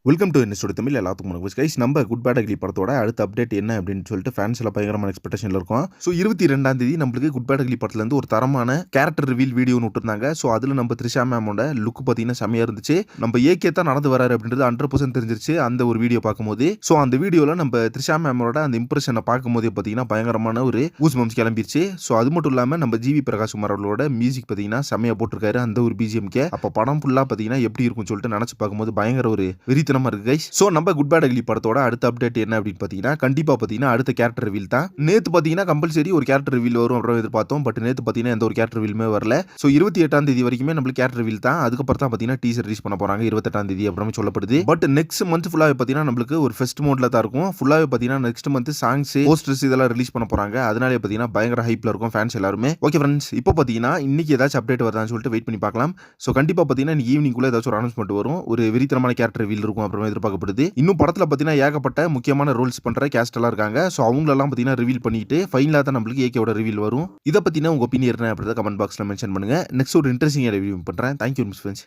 Welcome to என்னோட தமிழ் எல்லாத்துக்கும் வணக்கம் கைஸ். நம்ம குட் பேட் அக்லி படத்தோட அடுத்த அப்டேட் என்ன அப்படின்னு சொல்லிட்டு ஃபேன்ஸ் எல்லாம் பயங்கரமான எக்ஸ்பெக்டேஷன்ல இருக்கும். ஸோ 22ஆம் தேதி நம்மளுக்கு குட் பேட் அக்லி படத்துல இருந்து ஒரு தரமான கேரக்டர் ரிவீல் வீடியோன்னு விட்டுருந்தாங்க. ஸோ அதுல நம்ம த்ரிஷா மேமோட லுக் பார்த்தீங்கன்னா செமையா இருந்துச்சு. நம்ம ஏகே தான் நடந்து வராரு அப்படின்றது 100% தெரிஞ்சிருச்சு அந்த ஒரு வீடியோ பார்க்கும்போது. ஸோ அந்த வீடியோல நம்ம த்ரிஷா மேமோட அந்த இம்ப்ரெஷனை பார்க்கும்போது பார்த்தீங்கன்னா பயங்கரமான ஒரு கூஸ் பம்ஸ் கிளம்பிருச்சு. ஸோ அது மட்டும் இல்லாமல் நம்ம ஜிவி பிரகாஷ் குமார் அவர்களோட மியூசிக் பார்த்தீங்கன்னா செமையா போட்டிருக்காரு அந்த ஒரு பிஜிஎம்கே. அப்போ படம் ஃபுல்லா பார்த்தீங்கன்னா எப்படி இருக்கும்னு சொல்லிட்டு நினைச்சு பார்க்கும்போது பயங்கர ஒரு வெறித்தனமா இருக்கு கைஸ். ஸோ நம்ம குட் பேட் அக்லி படத்தோட அடுத்த அப்டேட் என்ன அப்படின்னு பார்த்தீங்கன்னா கண்டிப்பா பார்த்தீங்கன்னா அடுத்த கேரக்டர் ரிவீல் தான். நேற்று பார்த்தீங்கன்னா கம்பல்சரி ஒரு கேரக்டர் ரிவீல் வரும் அப்படின்னு எதிர்பார்த்தோம். பட் நேற்று பார்த்தீங்கன்னா எந்த ஒரு கேரக்டர் ரிவீலுமே வரல. ஸோ 28ஆம் தேதி வரைக்குமே நம்மளுக்கு கேரக்டர் ரிவீல் தான். அதுக்கப்புறம் தான் பார்த்தீங்கன்னா டீசர் ரிலீஸ் பண்ண போறாங்க 28ஆம் தேதி அப்படின்னு சொல்லப்படுது. பட் நெக்ஸ்ட் மந்த் ஃபுல்லாவே பார்த்தீங்கன்னா நம்மளுக்கு ஒரு ஃபெஸ்ட் மோட்ல தான் இருக்கும். ஃபுல்லாவே பார்த்தீங்கன்னா நெக்ஸ்ட் மந்த் சாங்ஸ் போஸ்டர்ஸ் இதெல்லாம் ரிலீஸ் பண்ண போறாங்க. அதனாலே பார்த்தீங்கன்னா பயங்கர ஹைப்ல இருக்கும் ஃபேன்ஸ் எல்லாருமே. ஓகே ஃப்ரெண்ட்ஸ், இப்போ பார்த்தீங்கன்னா இன்னைக்கு ஏதாச்சும் அப்டேட் வருதான்னு சொல்லிட்டு வெயிட் பண்ணி பார்க்கலாம். ஸோ கண்டிப்பா பார்த்தீங்கன்னா ஈவினிங் குள்ள ஏதாச்சும் ஒரு அனௌன்ஸ்மெண்ட் வரும். ஒரு வெறித்தனமான கேரக்டர் ரிவீல் இருக்கும் அப்புறம் எதிர்பார்க்கப்படுது. இன்னும் படத்துல பார்த்தீங்கன்னா ஏகப்பட்ட முக்கியமான ரோல்ஸ் பண்ற கேஸ்ட் எல்லாம் இருக்காங்க. ஸோ அவங்களெல்லாம் பார்த்தீங்கன்னா ரிவீல் பண்ணிட்டு ஃபைனலா தான் நம்மளுக்கு ஏகேவோட ரிவீல் வரும். இதை பத்தின உங்க ஒப்பீனியன் என்ன அப்படின்றத கமெண்ட் பாக்ஸ்ல மென்ஷன் பண்ணுங்க. நெக்ஸ்ட் ஒரு இன்ட்ரெஸ்டிங் ரிவ்யூ பண்றேன். Thank you friends.